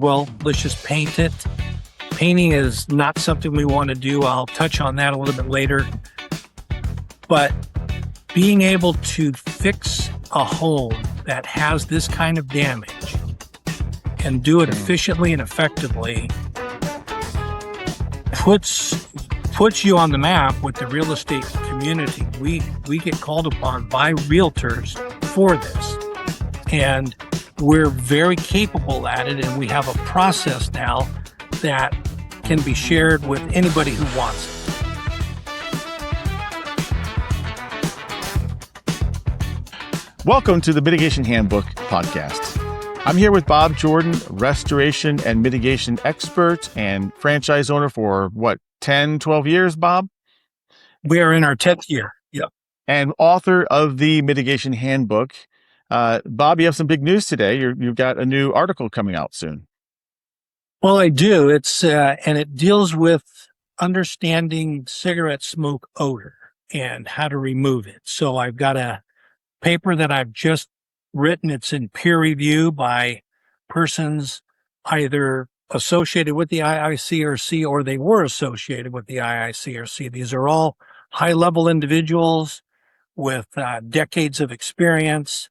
well, let's just paint it. Painting is not something we want to do. I'll touch on that a little bit later. But being able to fix a home that has this kind of damage and do it efficiently and effectively puts you on the map with the real estate community. We get called upon by realtors for this, and we're very capable at it, and we have a process now that can be shared with anybody who wants it. Welcome to the Mitigation Handbook podcast. I'm here with Bob Jordan, restoration and mitigation expert and franchise owner for 10, 12 years, Bob? We are in our 10th year. Yep. And author of the Mitigation Handbook. Bob, you have some big news today. You've got a new article coming out soon. Well, I do. It's and it deals with understanding cigarette smoke odor and how to remove it. So I've got a paper that I've just written. It's in peer review by persons either associated with the IICRC or they were associated with the IICRC. These are all high-level individuals with decades of experience.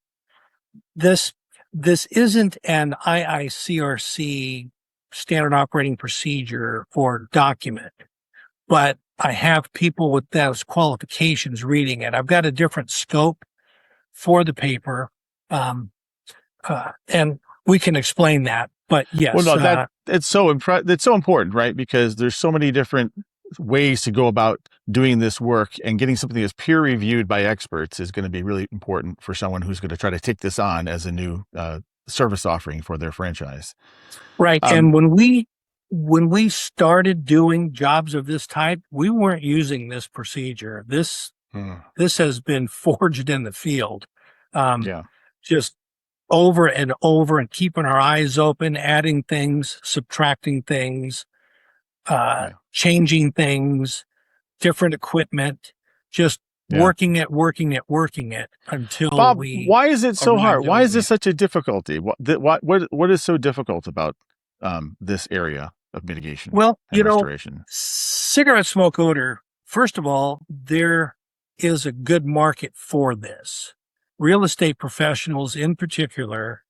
This isn't an IICRC standard operating procedure or document, but I have people with those qualifications reading it. I've got a different scope for the paper, and we can explain that. But yes, well, no, it's so important, right? Because there's so many different ways to go about doing this work, and getting something that's peer reviewed by experts is going to be really important for someone who's going to try to take this on as a new service offering for their franchise. Right. And when we started doing jobs of this type, we weren't using this procedure. This has been forged in the field. Just over and over, and keeping our eyes open, adding things, subtracting things, changing things, different equipment, just working it until Bob, why is it so hard? Why is this such a difficulty? What is so difficult about this area of mitigation? Well, restoration? Cigarette smoke odor, first of all, there is a good market for this. Real estate professionals in particular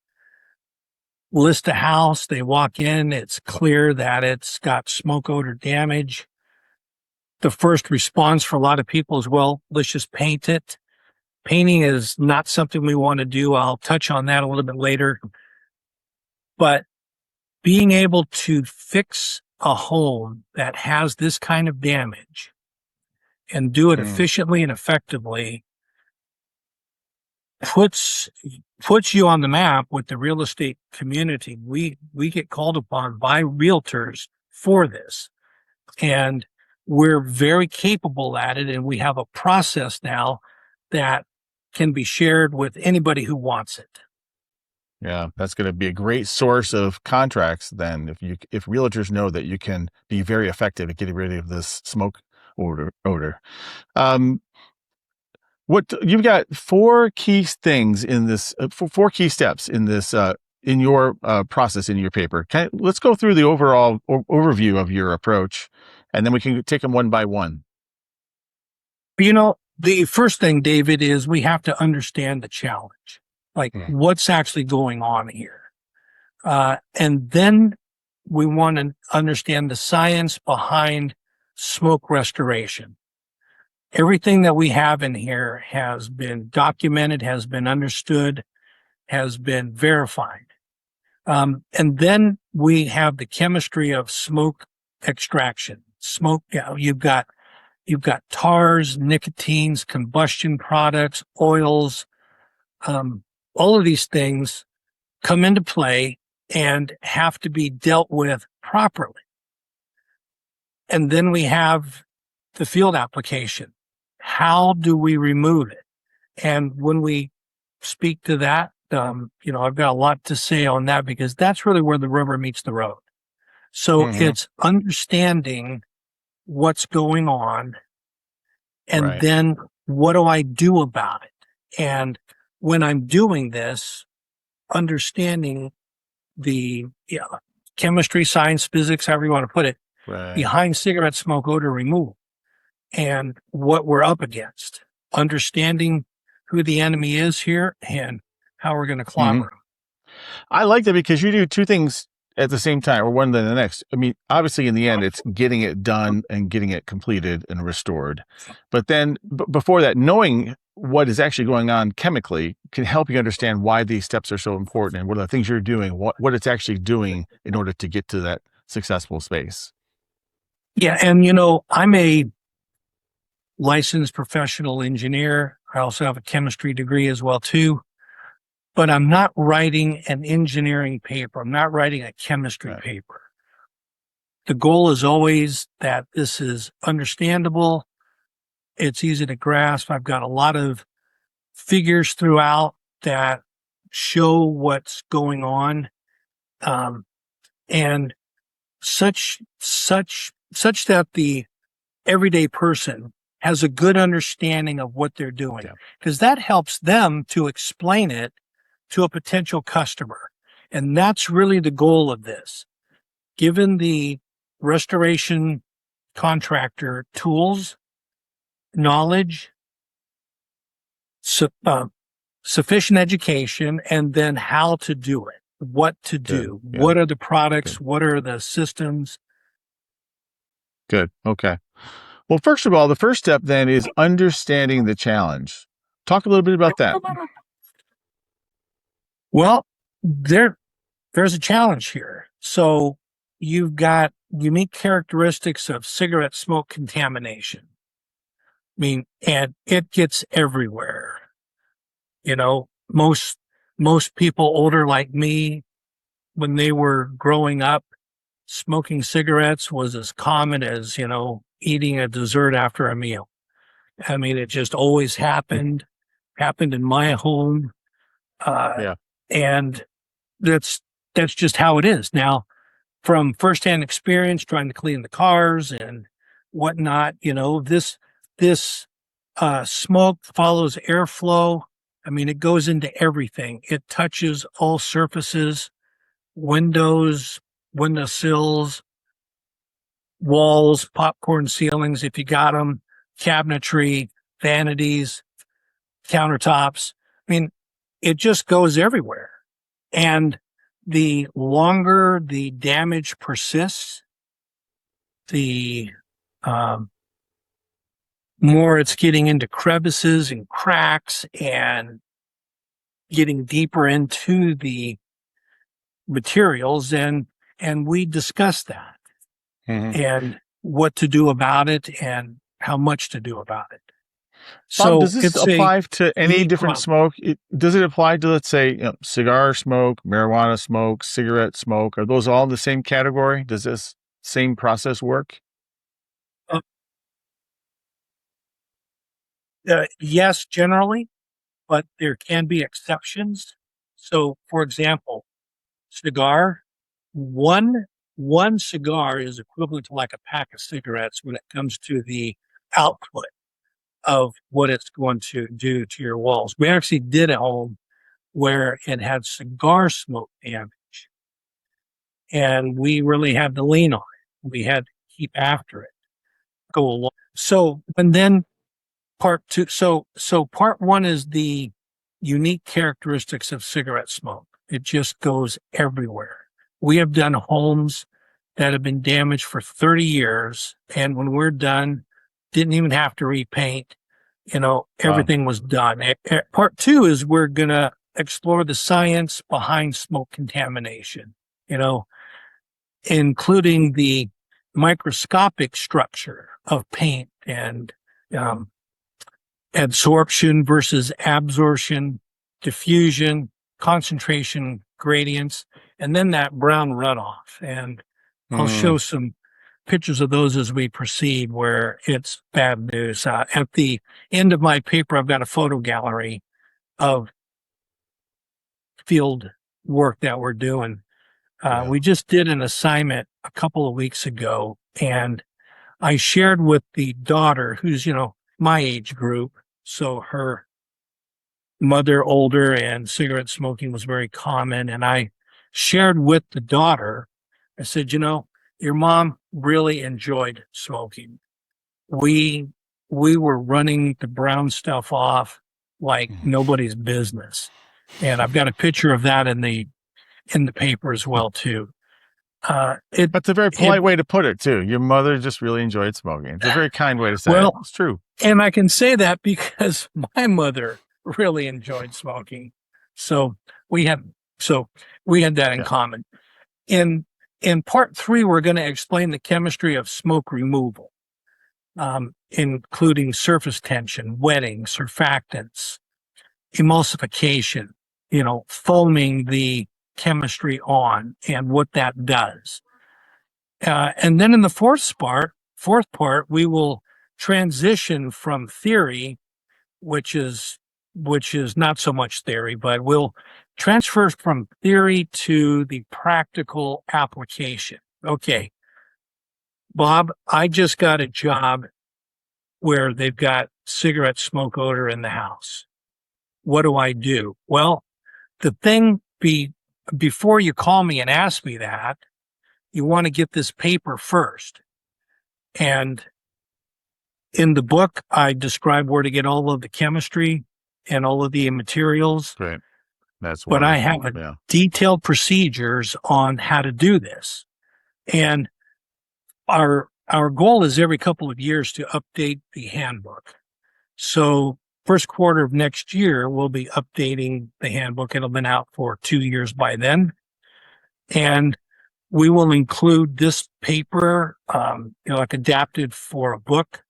list a house, they walk in, it's clear that it's got smoke odor damage. The first response for a lot of people is, well, let's just paint it. Painting is not something we want to do. I'll touch on that a little bit later. But being able to fix a home that has this kind of damage and do it efficiently and effectively puts you on the map with the real estate community. We get called upon by realtors for this, and we're very capable at it, and we have a process now that can be shared with anybody who wants it. Yeah, that's going to be a great source of contracts then, if realtors know that you can be very effective at getting rid of this smoke odor. You've got four key things in this, four key steps in this, in your process, in your paper. Let's go through the overall overview of your approach, and then we can take them one by one. The first thing, David, is we have to understand the challenge, like what's actually going on here. And then we want to understand the science behind smoke restoration. Everything that we have in here has been documented, has been understood, has been verified. And then we have the chemistry of smoke extraction. Smoke, you've got tars, nicotines, combustion products, oils. All of these things come into play and have to be dealt with properly. And then we have the field application. How do we remove it? And when we speak to that, I've got a lot to say on that, because that's really where the rubber meets the road. So it's understanding what's going on, and then what do I do about it? And when I'm doing this, understanding chemistry, science, physics, however you want to put it, Right. behind cigarette smoke odor removal and what we're up against, understanding who the enemy is here and how we're going to clobber them. I like that because you do two things at the same time, or one than the next. I mean, obviously, in the end, it's getting it done and getting it completed and restored. But then before that, knowing what is actually going on chemically can help you understand why these steps are so important and what are the things you're doing, what it's actually doing in order to get to that successful space. Yeah. And, I'm a licensed professional engineer. I also have a chemistry degree as well, too. But I'm not writing an engineering paper. I'm not writing a chemistry paper. The goal is always that this is understandable. It's easy to grasp. I've got a lot of figures throughout that show what's going on. And such that the everyday person has a good understanding of what they're doing, because that helps them to explain it to a potential customer. And that's really the goal of this. Given the restoration contractor tools, knowledge, sufficient education, and then how to do it, what to do, what are the products, what are the systems. Good. Okay. Well, first of all, the first step then is understanding the challenge. Talk a little bit about that. Well, there's a challenge here. So you've got unique characteristics of cigarette smoke contamination. I mean, and it gets everywhere. Most people older like me, when they were growing up, smoking cigarettes was as common as, eating a dessert after a meal. I mean, it just always happened in my home. And that's just how it is. Now, from firsthand experience, trying to clean the cars and whatnot, this smoke follows airflow. I mean, it goes into everything. It touches all surfaces, windows, windowsills, walls, popcorn ceilings, if you got them, cabinetry, vanities, countertops. I mean, it just goes everywhere. And the longer the damage persists, the more it's getting into crevices and cracks and getting deeper into the materials. And we discussed that and what to do about it and how much to do about it. So Bob, does this apply to any different smoke? Does it apply to, let's say, cigar smoke, marijuana smoke, cigarette smoke? Are those all in the same category? Does this same process work? Yes, generally, but there can be exceptions. So, for example, cigar, one cigar is equivalent to like a pack of cigarettes when it comes to the output of what it's going to do to your walls. We actually did a home where it had cigar smoke damage, and we really had to lean on it. We had to keep after it, go along. So, and then part two. So part one is the unique characteristics of cigarette smoke. It just goes everywhere. We have done homes that have been damaged for 30 years. And when we're done, didn't even have to repaint. Everything was done. Part two is we're going to explore the science behind smoke contamination, including the microscopic structure of paint and adsorption versus absorption, diffusion, concentration gradients, and then that brown runoff. And I'll show some pictures of those as we proceed where it's bad news. At the end of my paper, I've got a photo gallery of field work that we're doing. We just did an assignment a couple of weeks ago, and I shared with the daughter, who's, my age group. So her mother, older, and cigarette smoking was very common. And I shared with the daughter I said, your mom really enjoyed smoking. We were running the brown stuff off like nobody's business. And I've got a picture of that in the paper as well too. That's a very polite way to put it too. Your mother just really enjoyed smoking. It's a very kind way to say it. It's true. And I can say that because my mother really enjoyed smoking. So we had that in common. In part 3, we're going to explain the chemistry of smoke removal, including surface tension, wetting, surfactants, emulsification, foaming the chemistry on and what that does. And then in the fourth part, we will transition from theory, which is not so much theory, but we'll transfer from theory to the practical application. Okay, Bob, I just got a job where they've got cigarette smoke odor in the house. What do I do? Well, the thing before you call me and ask me that, you want to get this paper first. And in the book, I describe where to get all of the chemistry and all of the materials. Great. That's but I have detailed procedures on how to do this. And our goal is every couple of years to update the handbook. So first quarter of next year, we'll be updating the handbook. It'll have been out for 2 years by then. And we will include this paper, like adapted for a book,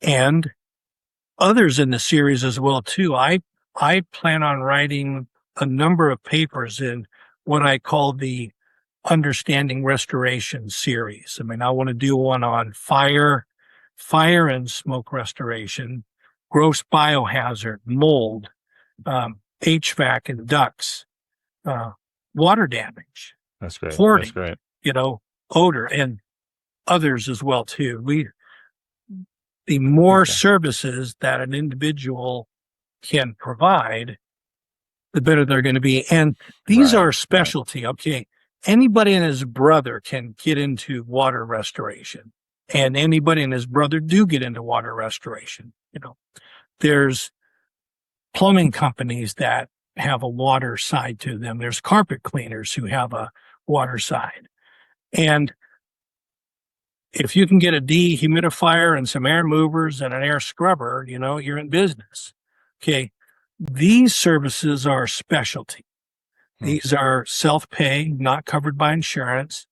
and others in the series as well too. I plan on writing a number of papers in what I call the Understanding Restoration series. I mean, I want to do one on fire and smoke restoration, gross biohazard, mold, HVAC and ducts, water damage. That's great. Hoarding, That's great. Odor, and others as well too. The more services that an individual can provide, the better they're going to be. And these are specialty. Okay. Anybody and his brother can get into water restoration, and anybody and his brother do get into water restoration. There's plumbing companies that have a water side to them. There's carpet cleaners who have a water side. And if you can get a dehumidifier and some air movers and an air scrubber, you're in business. Okay. These services are specialty. These are self-pay, not covered by insurance.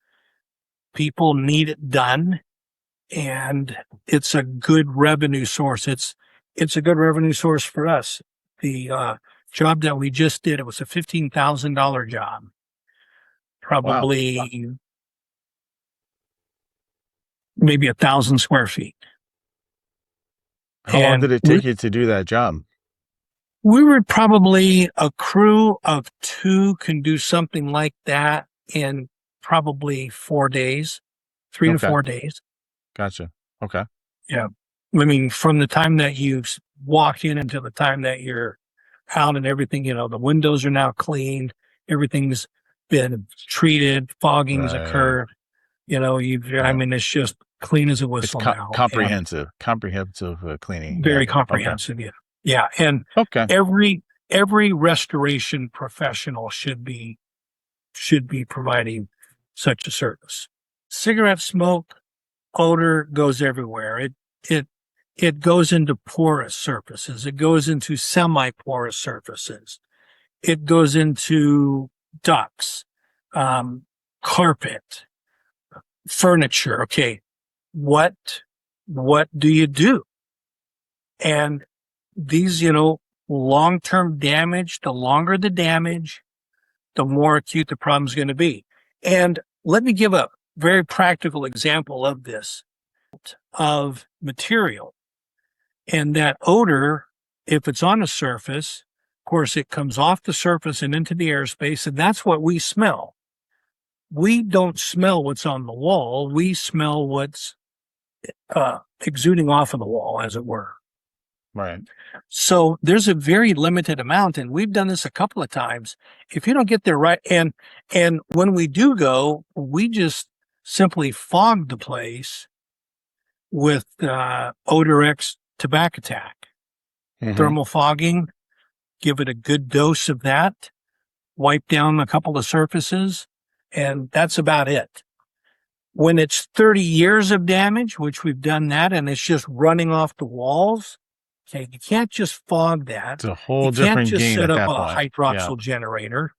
People need it done, and it's a good revenue source. It's a good revenue source for us. The job that we just did, it was a $15,000 job. Probably maybe 1,000 square feet. How long did it take you to do that job? We were probably a crew of 2 can do something like that in probably 4 days, 3 to 4 days. Gotcha. Okay. Yeah. I mean, from the time that you walk in until the time that you're out and everything, the windows are now cleaned. Everything's been treated. Fogging's occurred. I mean, it's just clean as a whistle now. Comprehensive cleaning. Very comprehensive. Okay. Yeah. And every restoration professional should be providing such a service. Cigarette smoke odor goes everywhere. It goes into porous surfaces. It goes into semi-porous surfaces. It goes into ducts, carpet, furniture. Okay. What do you do? And these, long-term damage, the longer the damage, the more acute the problem is going to be. And let me give a very practical example of this, of material. And that odor, if it's on a surface, of course, it comes off the surface and into the airspace, and that's what we smell. We don't smell what's on the wall. We smell what's exuding off of the wall, as it were. Right. So there's a very limited amount, and we've done this a couple of times. If you don't get there right, and when we do go, we just simply fog the place with Odor X tobacco attack, thermal fogging, give it a good dose of that, wipe down a couple of surfaces, and that's about it. When it's 30 years of damage, which we've done that, and it's just running off the walls, okay, you can't just fog that. It's a whole You can't different just game set at up that a point. Yeah. hydroxyl generator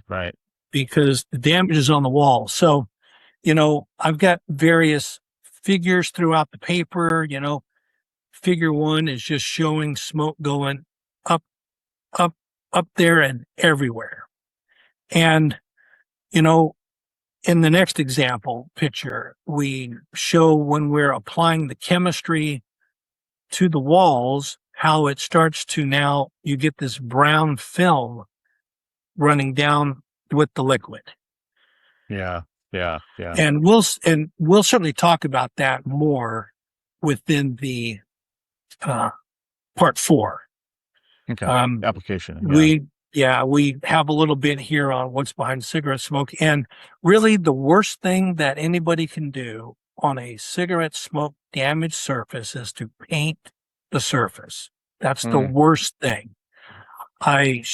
Right. because the damage is on the wall. So, I've got various figures throughout the paper. Figure 1 is just showing smoke going up, up, up there and everywhere. And, in the next example picture, we show when we're applying the chemistry to the walls, how it starts to now, you get this brown film running down with the liquid. Yeah. Yeah. Yeah. And we'll certainly talk about that more within the part 4. Okay. Application. We have a little bit here on what's behind cigarette smoke. And really the worst thing that anybody can do on a cigarette smoke damaged surface is to paint the surface. That's the worst thing. I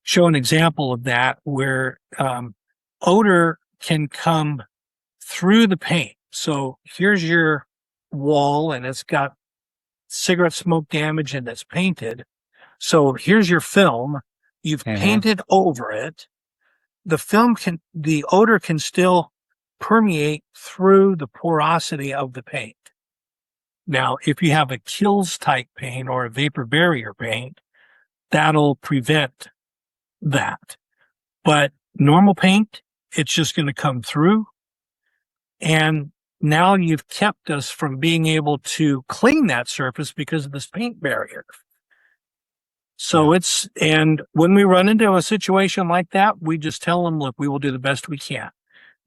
show an example of that where odor can come through the paint. So here's your wall and it's got cigarette smoke damage and it's painted. So here's your film. You've painted over it. The odor can still permeate through the porosity of the paint. Now, if you have a Kills type paint or a vapor barrier paint, that'll prevent that. But normal paint, it's just going to come through. And now you've kept us from being able to clean that surface because of this paint barrier. So and when we run into a situation like that, we just tell them, look, we will do the best we can.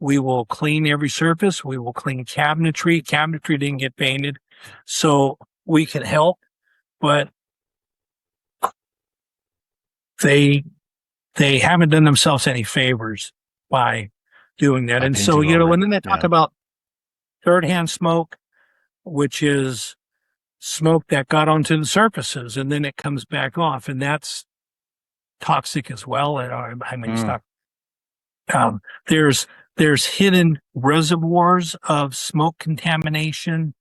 We will clean every surface. We will clean cabinetry. Cabinetry didn't get painted, so we can help, but they haven't done themselves any favors by doing that. And so, and then they talk about third-hand smoke, which is smoke that got onto the surfaces and then it comes back off, and that's toxic as well. There's hidden reservoirs of smoke contamination.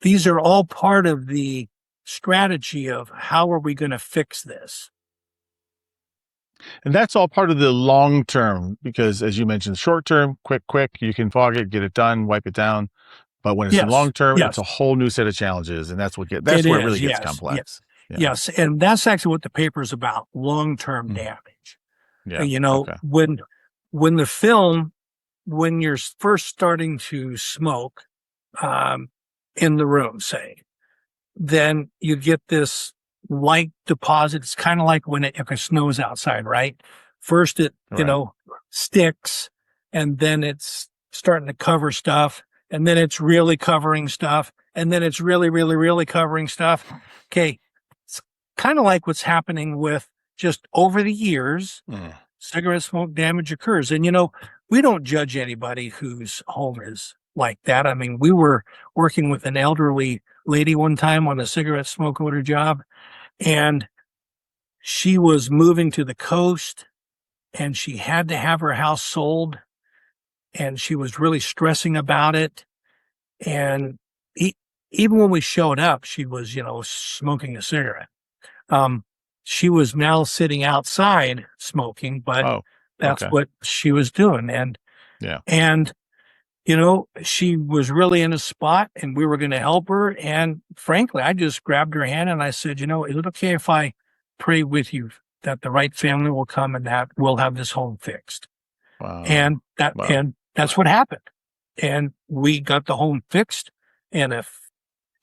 These are all part of the strategy of how are we going to fix this. And that's all part of the long term, because as you mentioned, short term, quick, you can fog it, get it done, wipe it down. But when it's long term, it's a whole new set of challenges, and that's where it really gets complex. Yes, and that's actually what the paper is about: long-term damage. When the film, when you're first starting to smoke in the room, say, then you get this light deposit. It's kind of like if it snows outside, right? First it sticks, and then it's starting to cover stuff. And then it's really covering stuff. And then it's really, really, really covering stuff. Okay. It's kind of like what's happening with just over the years, cigarette smoke damage occurs. And, we don't judge anybody whose home is like that. I mean, we were working with an elderly lady one time on a cigarette smoke odor job, and she was moving to the coast and she had to have her house sold. And she was really stressing about it. And even when we showed up, she was, smoking a cigarette. She was now sitting outside smoking, but that's what she was doing. And, she was really in a spot and we were going to help her. And frankly, I just grabbed her hand and I said, is it okay if I pray with you that the right family will come and that we'll have this home fixed? Wow. And that's what happened. And we got the home fixed, and a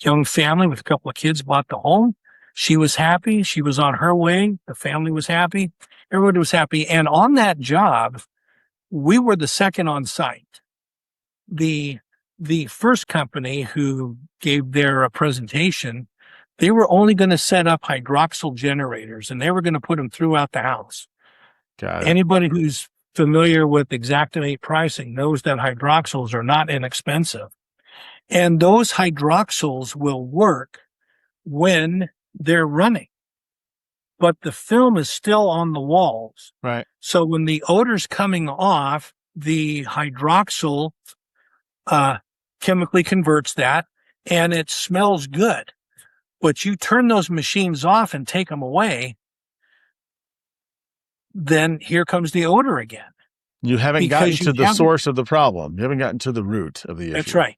young family with a couple of kids bought the home. She was happy. She was on her way. The family was happy. Everybody was happy. And on that job, we were the second on site. The first company who gave their presentation, They were only going to set up hydroxyl generators, and they were going to put them throughout the house. Got it. Anybody who's familiar with Xactimate pricing knows that hydroxyls are not inexpensive. And those hydroxyls will work when they're running, but the film is still on the walls. Right. So when the odor's coming off, the hydroxyl chemically converts that, and it smells good. But you turn those machines off and take them away, then here comes the odor again. You haven't gotten to the source of the problem. You haven't gotten to the root of the issue. That's right.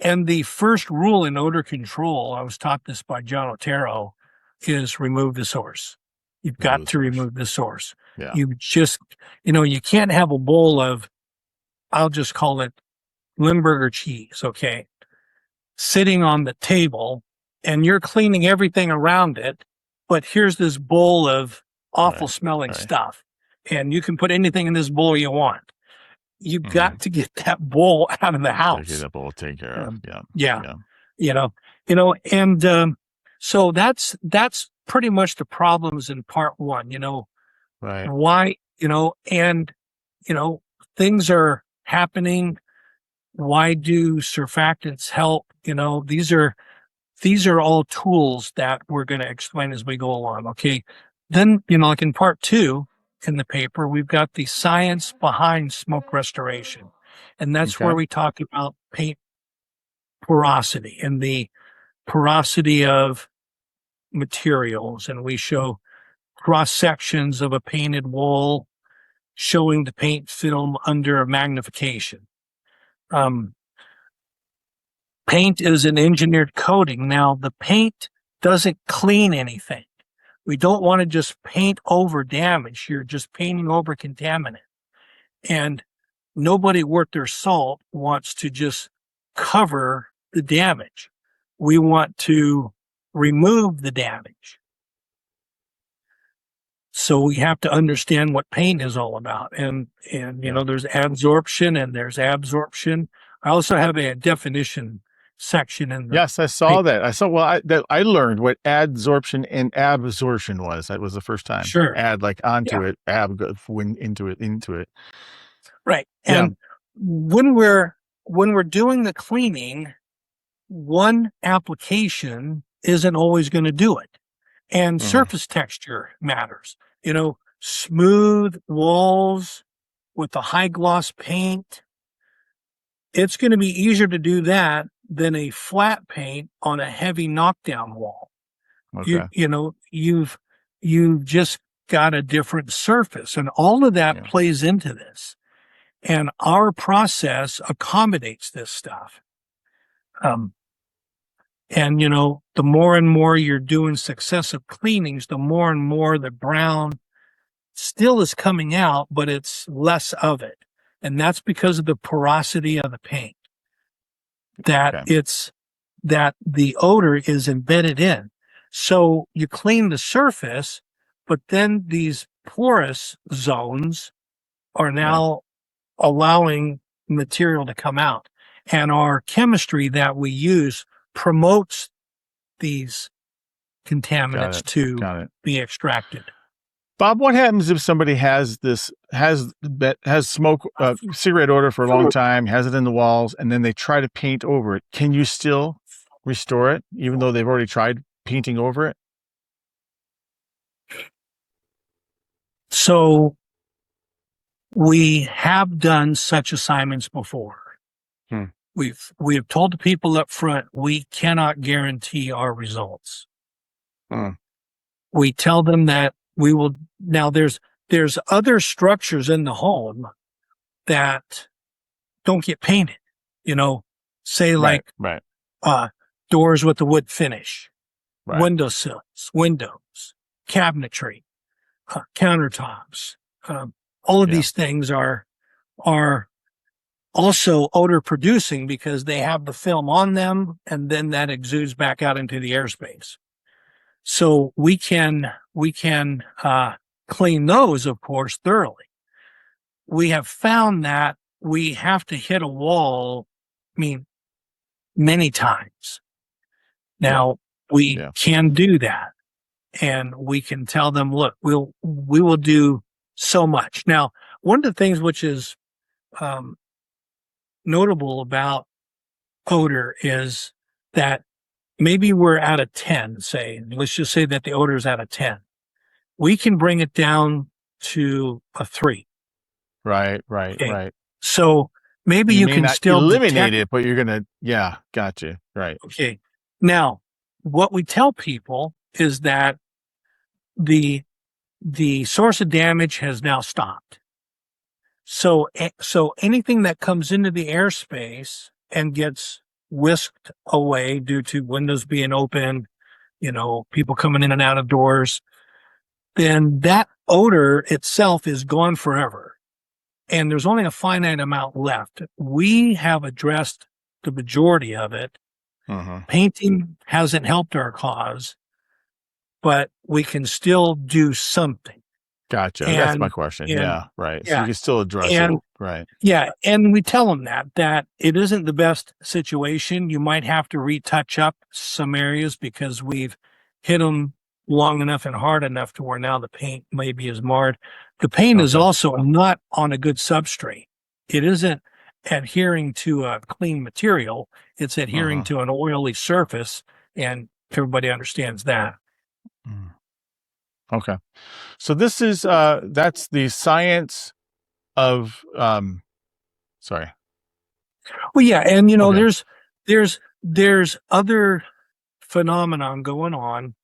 And the first rule in odor control, I was taught this by John Otero, is remove the source. You've got to remove the source. Yeah. You just, you can't have a bowl of, I'll just call it Limburger cheese, okay, sitting on the table, and you're cleaning everything around it, but here's this bowl of awful smelling stuff, and you can put anything in this bowl you want. You've got to get that bowl out of the house. Get that bowl taken care of. So that's pretty much the problems in part one. Why, things are happening. Why do surfactants help? These are all tools that we're going to explain as we go along. Okay. Then, like in part two in the paper, we've got the science behind smoke restoration. And that's where we talk about paint porosity and the porosity of materials. And we show cross sections of a painted wall showing the paint film under magnification. Paint is an engineered coating. Now, the paint doesn't clean anything. We don't want to just paint over damage. You're just painting over contaminant. And nobody worth their salt wants to just cover the damage. We want to remove the damage. So we have to understand what paint is all about. And there's adsorption and there's absorption. I also have a definition section in the Yes, I saw that. I learned what adsorption and absorption was. That was the first time. Sure. Add like onto it, into it. Right. And when we're doing the cleaning, one application isn't always going to do it. And surface texture matters. Smooth walls with a high gloss paint. It's going to be easier to do that than a flat paint on a heavy knockdown wall. Okay. You've just got a different surface, and all of that plays into this. And our process accommodates this stuff. The more and more you're doing successive cleanings, the more and more the brown still is coming out, but it's less of it. And that's because of the porosity of the paint. That the odor is embedded in. So you clean the surface, but then these porous zones are now allowing material to come out. And our chemistry that we use promotes these contaminants to be extracted. Bob, what happens if somebody has smoke, cigarette odor for a long time, has it in the walls, and then they try to paint over it? Can you still restore it, even though they've already tried painting over it? So we have done such assignments before. We have told the people up front, we cannot guarantee our results. We tell them that we will. Now there's other structures in the home that don't get painted, say like doors with the wood finish, windowsills, windows, cabinetry, countertops. All of these things are also odor producing because they have the film on them, and then that exudes back out into the airspace. So we can clean those, of course, thoroughly. We have found that we have to hit a wall, many times. Now, we can do that. And we can tell them, look, we will do so much. Now, one of the things which is notable about odor is that maybe we're out of 10, say, let's just say that the odor is out of 10. We can bring it down to a 3. Right. Okay. So maybe you may can not still eliminate detect it, but you're going to, gotcha. Right. Okay. Now, what we tell people is that the source of damage has now stopped. So anything that comes into the airspace and gets whisked away due to windows being open, people coming in and out of doors, then that odor itself is gone forever. And there's only a finite amount left. We have addressed the majority of it. Painting hasn't helped our cause, but we can still do something. Gotcha. That's my question. Right. So you can still address it. Right. Yeah. And we tell them that it isn't the best situation. You might have to retouch up some areas because we've hit them long enough and hard enough to where now the paint maybe is marred. The paint is also not on a good substrate. It isn't adhering to a clean material. It's adhering to an oily surface, and everybody understands that. Okay. So this is that's the science of sorry. Well, yeah, and there's other phenomenon going on,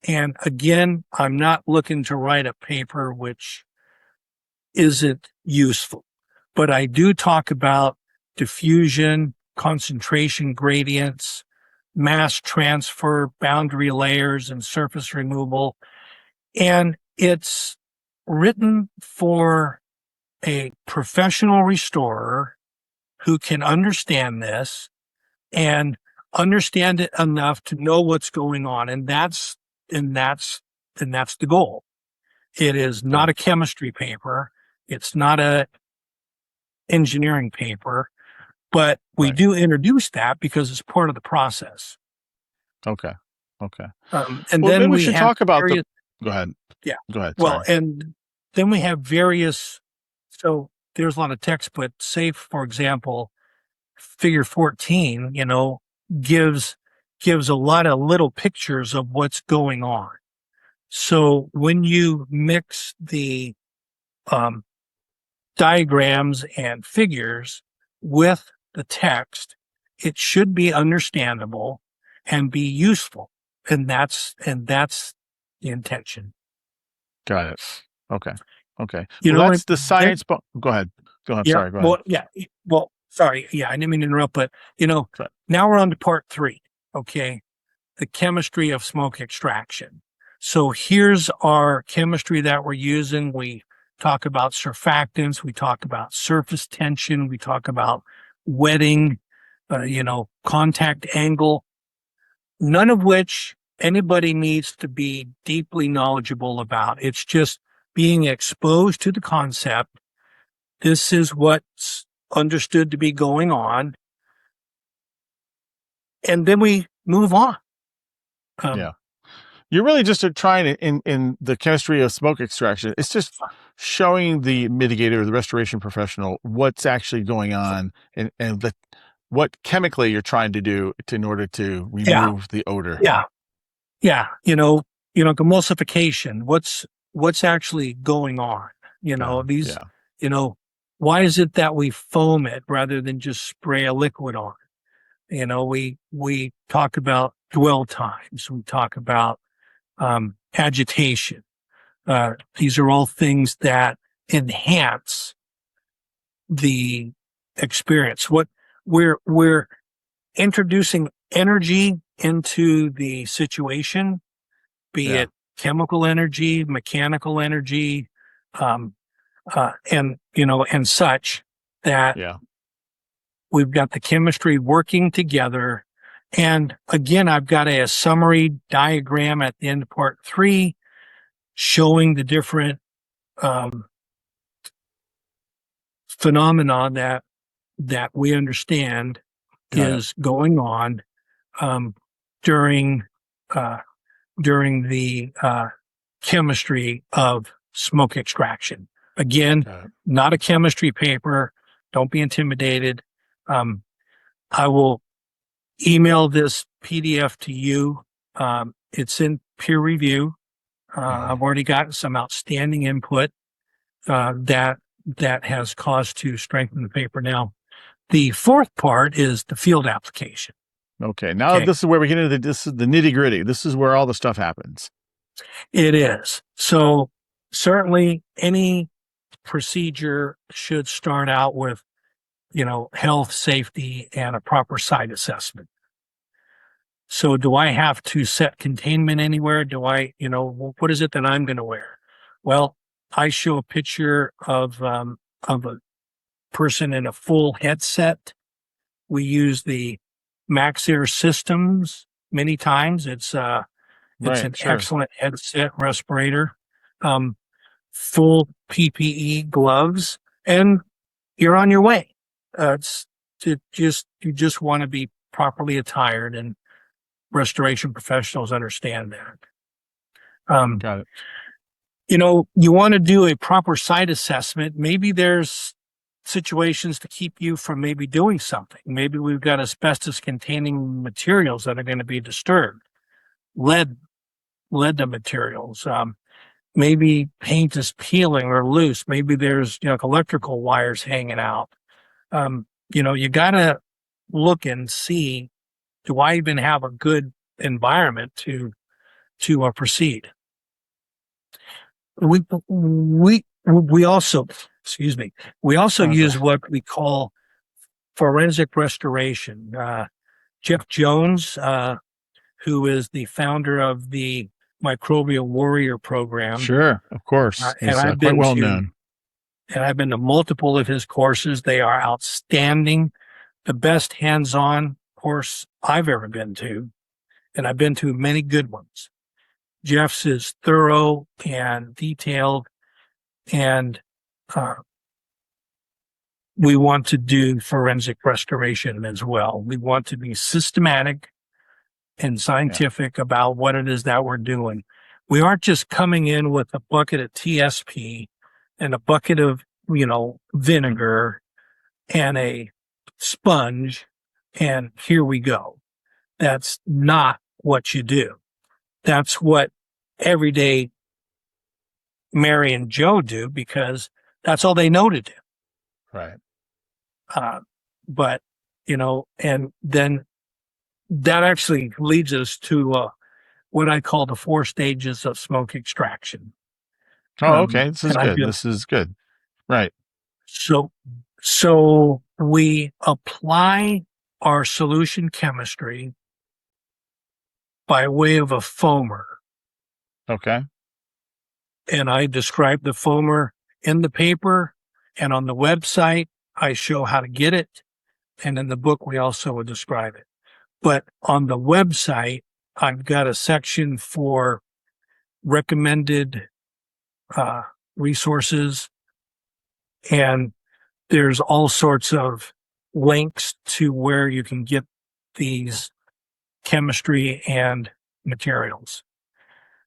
and again, I'm not looking to write a paper which isn't useful, but I do talk about diffusion, concentration gradients, mass transfer, boundary layers, and surface removal. And it's written for a professional restorer who can understand this and understand it enough to know what's going on. And that's the goal. It is not a chemistry paper. It's not a engineering paper, but we do introduce that because it's part of the process. Okay. And well, then we should talk about various, go ahead. Yeah. Go ahead. Well, Sorry. and then we have various, so there's a lot of text, but say, for example, figure 14, gives a lot of little pictures of what's going on. So when you mix the diagrams and figures with the text, it should be understandable and be useful. And that's the intention. Got it. Okay. Well, that's the science. Go ahead. Yeah. Sorry. Go ahead. Well, yeah. Well, sorry. Yeah, I didn't mean to interrupt, but now we're on to part 3. Okay. The chemistry of smoke extraction. So here's our chemistry that we're using. We talk about surfactants. We talk about surface tension. We talk about wetting, contact angle, none of which anybody needs to be deeply knowledgeable about. It's just being exposed to the concept. This is what's understood to be going on. And then we move on. You're really just trying to, in the chemistry of smoke extraction, it's just showing the mitigator or the restoration professional what's actually going on and what chemically you're trying to do in order to remove the odor. Yeah. Emulsification, what's actually going on? Why is it that we foam it rather than just spray a liquid on it? We talk about dwell times. We talk about agitation. These are all things that enhance the experience. What we're introducing energy into the situation, be it chemical energy, mechanical energy, and such that we've got the chemistry working together. And again, I've got a summary diagram at the end of part 3 showing the different phenomena that we understand is going on during during the chemistry of smoke extraction. Again, not a chemistry paper. Don't be intimidated. I will email this PDF to you. It's in peer review. I've already gotten some outstanding input that has caused to strengthen the paper. Now, the fourth part is the field application. Okay. Now this is where we get into the nitty gritty. This is where all the stuff happens. It is. So certainly any procedure should start out with, health, safety, and a proper site assessment. So do I have to set containment anywhere? Do I, what is it that I'm going to wear? Well, I show a picture of a person in a full headset. We use the Max Air systems many times. It's an excellent headset respirator, full PPE gloves, and you're on your way. You just want to be properly attired, and restoration professionals understand that. Got it. You want to do a proper site assessment. Maybe there's situations to keep you from maybe doing something. Maybe we've got asbestos containing materials that are going to be disturbed, lead materials. Maybe paint is peeling or loose. Maybe there's electrical wires hanging out. You got to look and see, do I even have a good environment to proceed? We also use what we call forensic restoration. Jeff Jones, who is the founder of the Microbial Warrior program. Sure, of course. And I've been quite well known. And I've been to multiple of his courses. They are outstanding. The best hands-on course I've ever been to. And I've been to many good ones. Jeff's is thorough and detailed, and we want to do forensic restoration as well. We want to be systematic and scientific about what it is that we're doing. We aren't just coming in with a bucket of TSP and a bucket of, vinegar and a sponge, and here we go. That's not what you do. That's what everyday Mary and Joe do, because that's all they know to do. Right. But, and then that actually leads us to what I call the 4 stages of smoke extraction. Oh, okay. This is good. Right. So we apply our solution chemistry by way of a foamer. Okay. And I describe the foamer in the paper, and on the website, I show how to get it. And in the book, we also would describe it. But on the website, I've got a section for recommended resources, and there's all sorts of links to where you can get these chemistry and materials.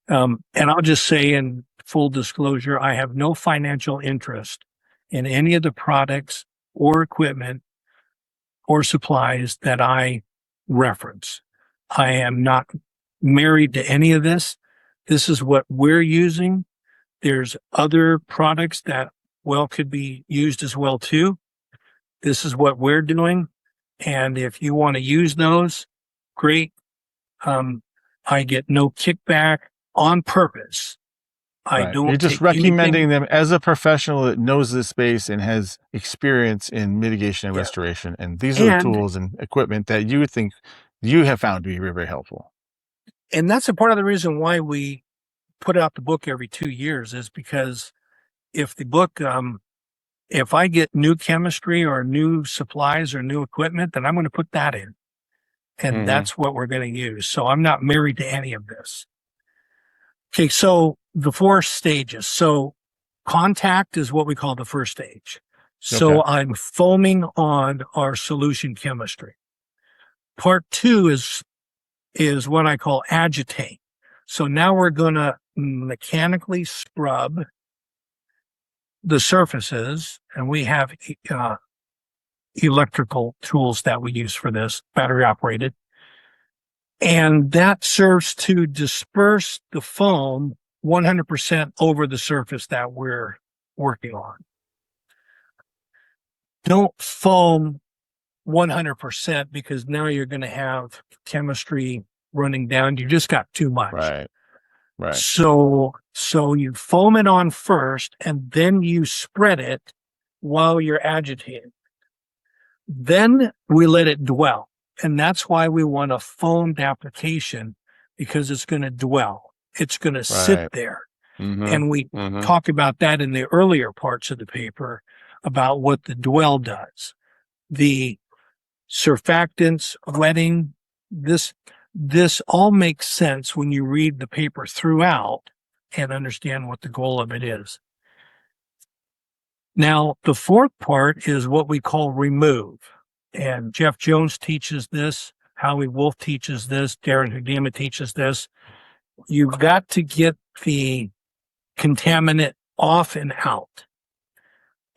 And I'll just say, in full disclosure, I have no financial interest in any of the products or equipment or supplies that I reference. I am not married to any of this. This is what we're using. There's other products that could be used as well too. This is what we're doing. And if you want to use those, great. I get no kickback on purpose. You're just recommending them as a professional that knows this space and has experience in mitigation and restoration. And these are the tools and equipment that you would think you have found to be very, very helpful. And that's a part of the reason why we put out the book every 2 years, is because if the book, if I get new chemistry or new supplies or new equipment, then I'm going to put that in. And that's what we're going to use. So I'm not married to any of this. Okay, so the 4 stages. So contact is what we call the first stage. So I'm foaming on our solution chemistry. Part 2 is is what I call agitate. So now we're going to mechanically scrub the surfaces, and we have electrical tools that we use for this, battery operated. And that serves to disperse the foam 100% over the surface that we're working on. Don't foam 100% because now you're going to have chemistry running down. You just got too much. Right. So you foam it on first and then you spread it while you're agitating. Then we let it dwell. And that's why we want a foamed application, because it's going to dwell. It's going to sit there. And we talk about that in the earlier parts of the paper about what the dwell does. The surfactants, wetting, this all makes sense when you read the paper throughout and understand what the goal of it is. Now, the fourth part is what we call remove. And Jeff Jones teaches this. Howie Wolf teaches this. Darren Hudema teaches this. You've got to get the contaminant off and out.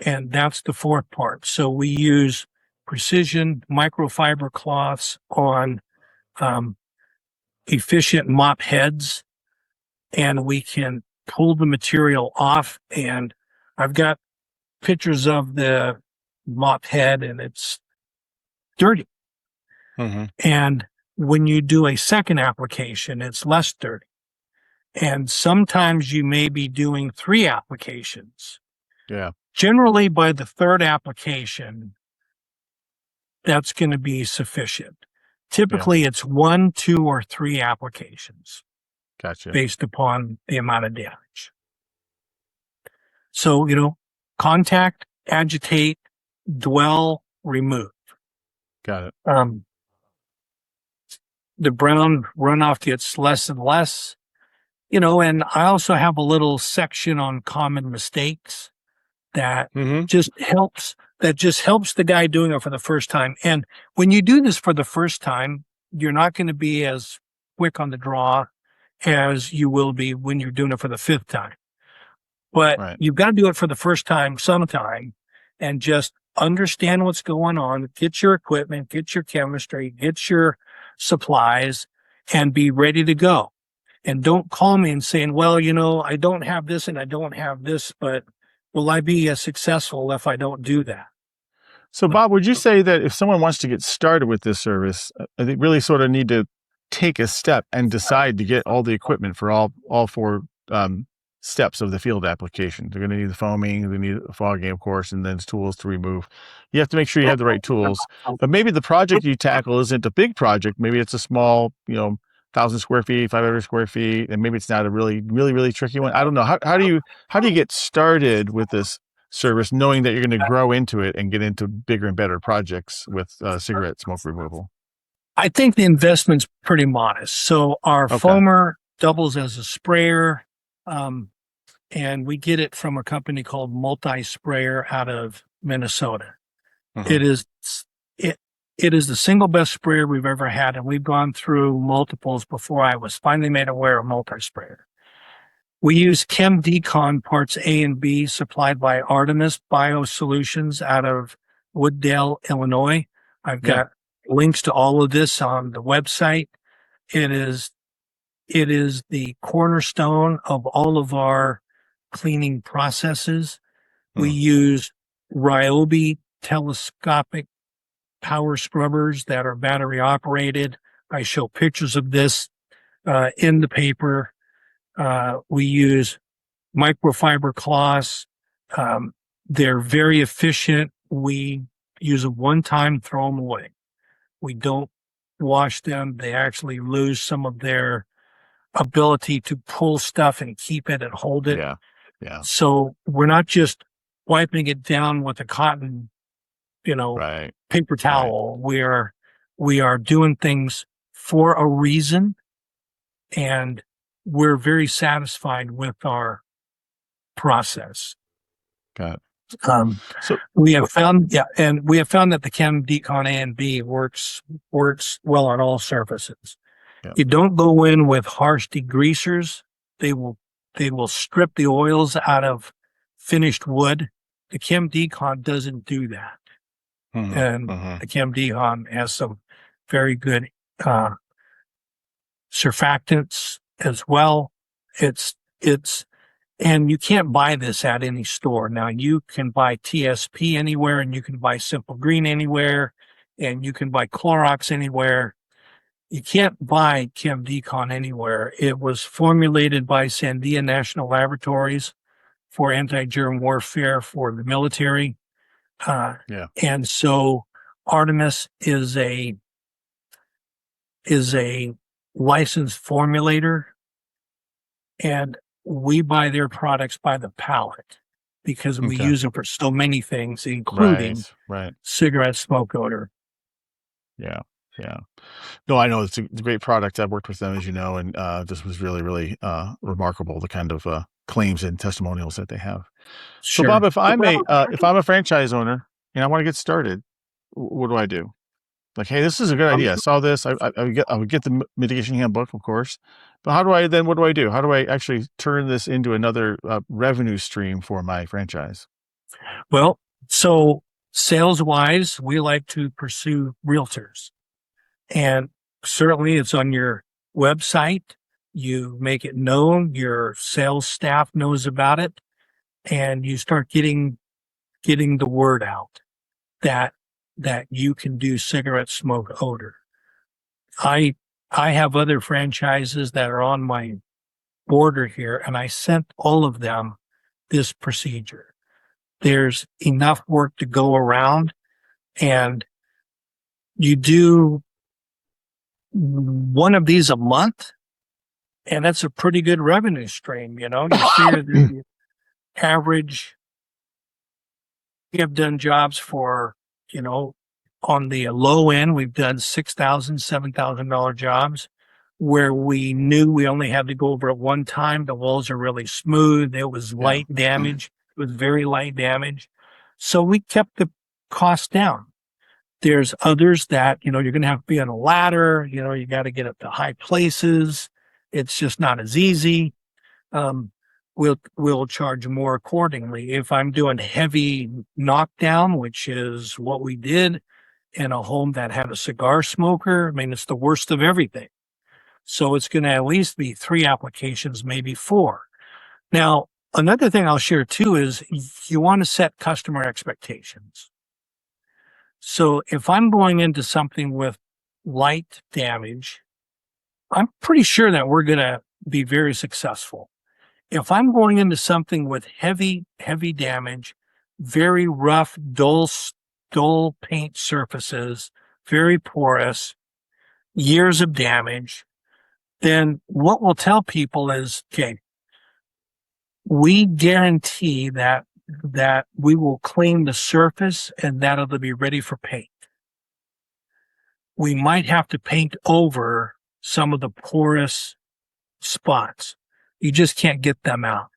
And that's the fourth part. So we use precision microfiber cloths on efficient mop heads, and we can pull the material off. And I've got pictures of the mop head, and it's dirty. And when you do a second application, it's less dirty. And sometimes you may be doing 3 applications. Yeah. Generally, by the third application, that's going to be sufficient. Typically, it's 1, 2, or 3 applications. Gotcha. Based upon the amount of damage. So, contact, agitate, dwell, remove. Got it. The brown runoff gets less and less, and I also have a little section on common mistakes that just helps the guy doing it for the first time. And when you do this for the first time, you're not going to be as quick on the draw as you will be when you're doing it for the 5th time. But you've got to do it for the first time sometime and just understand what's going on, get your equipment, get your chemistry, get your supplies, and be ready to go. And don't call me and saying, well, I don't have this and I don't have this, but will I be as successful if I don't do that? So, Bob, would you say that if someone wants to get started with this service, they really sort of need to take a step and decide to get all the equipment for all 4 steps of the field application? They're going to need the foaming, they need the fogging, of course, and then tools to remove. You have to make sure you have the right tools. But maybe the project you tackle isn't a big project. Maybe it's a small, 1,000 square feet, 500 square feet, and maybe it's not a really, really, really tricky one. I don't know. How do you get started with this service, knowing that you're going to grow into it and get into bigger and better projects with cigarette smoke removal? I think the investment's pretty modest. So our foamer doubles as a sprayer, and we get it from a company called Multi Sprayer out of Minnesota. It is the single best sprayer we've ever had, and we've gone through multiples before I was finally made aware of Multi Sprayer. We use Chem Decon parts A and B supplied by Artemis Biosolutions out of Wooddale, Illinois. I've got links to all of this on the website. It is the cornerstone of all of our cleaning processes. We use Ryobi telescopic power scrubbers that are battery operated. I show pictures of this in the paper. We use microfiber cloths. They're very efficient. We use them one time, throw them away. We don't wash them. They actually lose some of their ability to pull stuff and keep it and hold it. Yeah. So we're not just wiping it down with a cotton, paper towel. We are doing things for a reason, and we're very satisfied with our process. Got it. So we have found that the Chem Decon A and B works well on all surfaces. Yeah. You don't go in with harsh degreasers. They will strip the oils out of finished wood. The Chem Decon doesn't do that. And the Chem Decon has some very good surfactants as well. And you can't buy this at any store. Now you can buy TSP anywhere, and you can buy Simple Green anywhere, and you can buy Clorox anywhere. You can't buy Chem Decon anywhere. It was formulated by Sandia National Laboratories for anti-germ warfare for the military. And so Artemis is a licensed formulator, and we buy their products by the pallet because we use them for so many things, including cigarette smoke odor. Yeah. No, I know it's a great product. I've worked with them, as you know, and this was really, really remarkable, the kind of claims and testimonials that they have. Sure. So, Bob, if I'm a franchise owner and I want to get started, what do I do? Like, hey, this is a good idea. I saw this. I would get the Mitigation Handbook, of course. But what do I do? How do I actually turn this into another revenue stream for my franchise? Well, so sales-wise, we like to pursue realtors. And certainly it's on your website. You make it known. Your sales staff knows about it. And you start getting the word out that you can do cigarette smoke odor. I have other franchises that are on my border here, and I sent all of them this procedure. There's enough work to go around, and you do one of these a month, and that's a pretty good revenue stream. You figure the average. We have done jobs for, on the low end, we've done $6,000, $7,000 jobs where we knew we only had to go over it one time. The walls are really smooth. It was light damage. It was very light damage. So we kept the cost down. There's others that, you're going to have to be on a ladder. You got to get up to high places. It's just not as easy. We'll charge more accordingly. If I'm doing heavy knockdown, which is what we did in a home that had a cigar smoker, I mean, it's the worst of everything. So it's going to at least be 3 applications, maybe 4. Now, another thing I'll share too is you want to set customer expectations. So if I'm going into something with light damage, I'm pretty sure that we're going to be very successful. If I'm going into something with heavy damage, very rough, dull paint surfaces, very porous, years of damage, then what we'll tell people is, okay, we guarantee that we will clean the surface and that it'll be ready for paint. We might have to paint over some of the porous spots. You just can't get them out.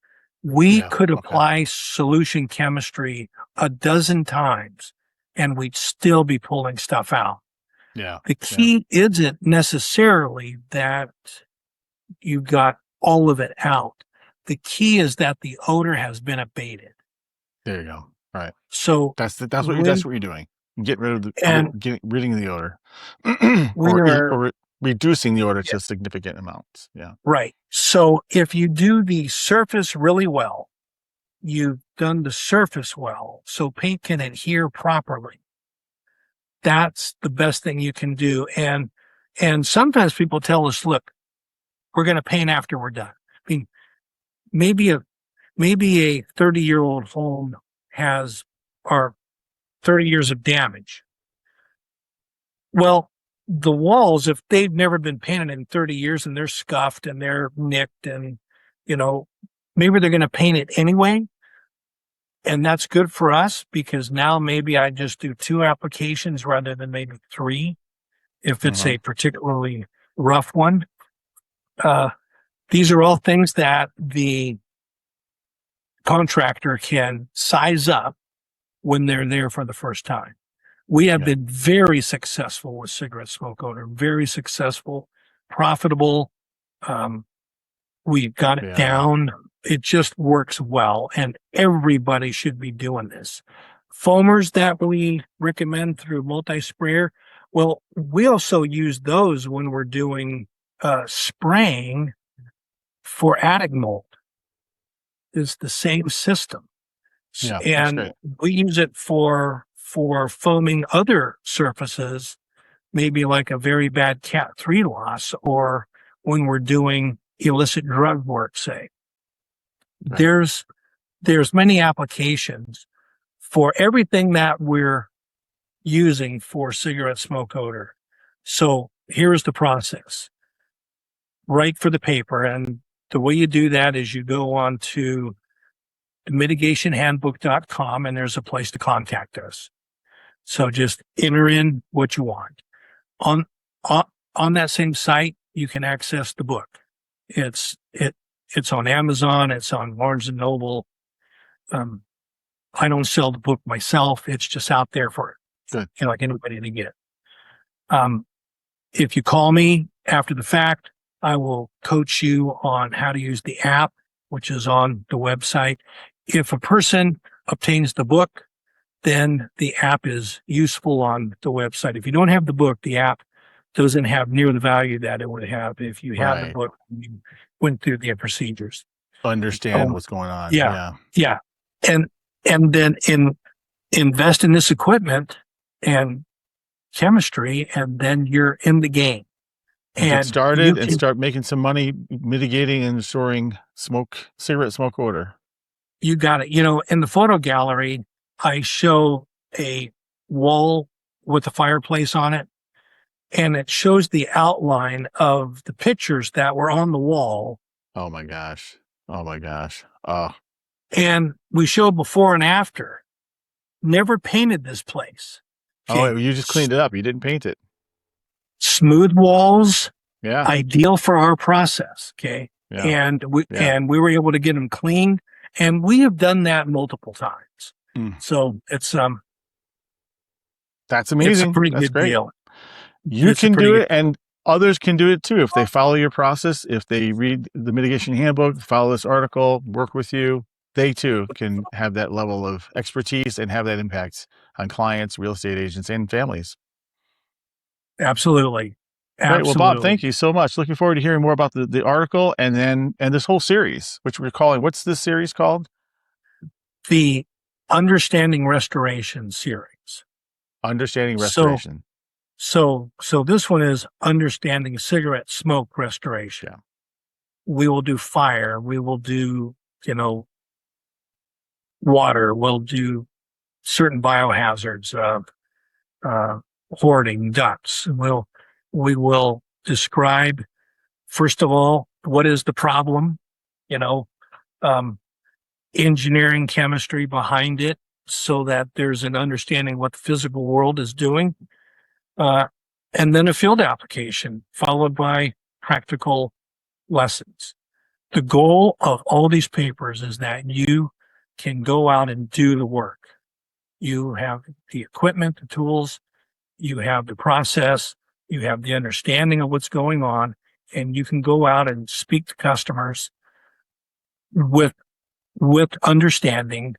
We could apply solution chemistry a dozen times and we'd still be pulling stuff out. The key isn't necessarily that you got all of it out. The key is that the odor has been abated. There you go. Right. So that's what you're doing. Get rid of ridding the odor, or reducing the odor to significant amounts. Yeah. Right. So if you do the surface really well, you've done the surface well, so paint can adhere properly. That's the best thing you can do. And sometimes people tell us, look, we're going to paint after we're done. I mean, maybe a 30-year-old home has 30 years of damage. Well, the walls, if they've never been painted in 30 years and they're scuffed and they're nicked and, maybe they're going to paint it anyway. And that's good for us because now maybe I just do 2 applications rather than maybe 3 if it's a particularly rough one. These are all things that the contractor can size up when they're there for the first time. We have been very successful with cigarette smoke odor, very successful. profitable. We've got it down. It just works well, and everybody should be doing this. Foamers that we recommend through multi-sprayer, well, we also use those when we're doing spraying for attic mold. It's the same system. Yeah, and we use it for foaming other surfaces, maybe like a very bad Cat 3 loss, or when we're doing illicit drug work, say. Right. There's many applications for everything that we're using for cigarette smoke odor. So here's the process. Write for the paper, and the way you do that is you go on to mitigationhandbook.com, and there's a place to contact us. So just enter in what you want. On that same site, you can access the book. It's on Amazon. It's on Barnes and Noble. I don't sell the book myself. It's just out there for like anybody to get. If you call me after the fact, I will coach you on how to use the app, which is on the website. If a person obtains the book, then the app is useful on the website. If you don't have the book, the app doesn't have near the value that it would have if you had the book and you went through the procedures. Understand what's going on. Yeah. And then invest in this equipment and chemistry, and then you're in the game. And get started and start making some money mitigating and storing cigarette smoke odor. You got it. In the photo gallery, I show a wall with a fireplace on it, and it shows the outline of the pictures that were on the wall. Oh my gosh. And we show before and after. Never painted this place. Okay. Oh, you just cleaned it up. You didn't paint it. Smooth walls. Yeah. Ideal for our process. Okay. Yeah. And we were able to get them clean, and we have done that multiple times. So it's that's amazing. It's a pretty That's good great. deal. You can do it, and others can do it too if they follow your process. If they read the Mitigation Handbook, follow this article, work with you, they too can have that level of expertise and have that impact on clients, real estate agents, and families. Absolutely. Right. Well, Bob, thank you so much. Looking forward to hearing more about the article and this whole series, which we're calling, what's this series called? The Understanding Restoration series. Understanding Restoration. So this one is Understanding Cigarette Smoke Restoration. Yeah. We will do fire. We will do, water. We'll do certain biohazards, hoarding, ducts. We will describe, first of all, what is the problem, engineering chemistry behind it, so that there's an understanding what the physical world is doing. And then a field application followed by practical lessons. The goal of all these papers is that you can go out and do the work. You have the equipment, the tools, you have the process, you have the understanding of what's going on, and you can go out and speak to customers with understanding,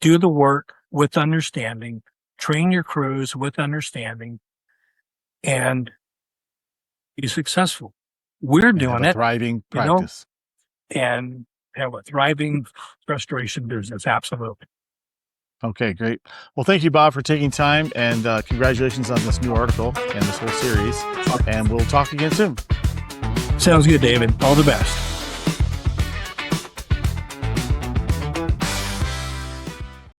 do the work with understanding, train your crews with understanding, and be successful. We're doing it. Thriving practice. And have a thriving restoration business. Absolutely. Okay, great. Well, thank you, Bob, for taking time, and congratulations on this new article and this whole series. And we'll talk again soon. Sounds good, David. All the best.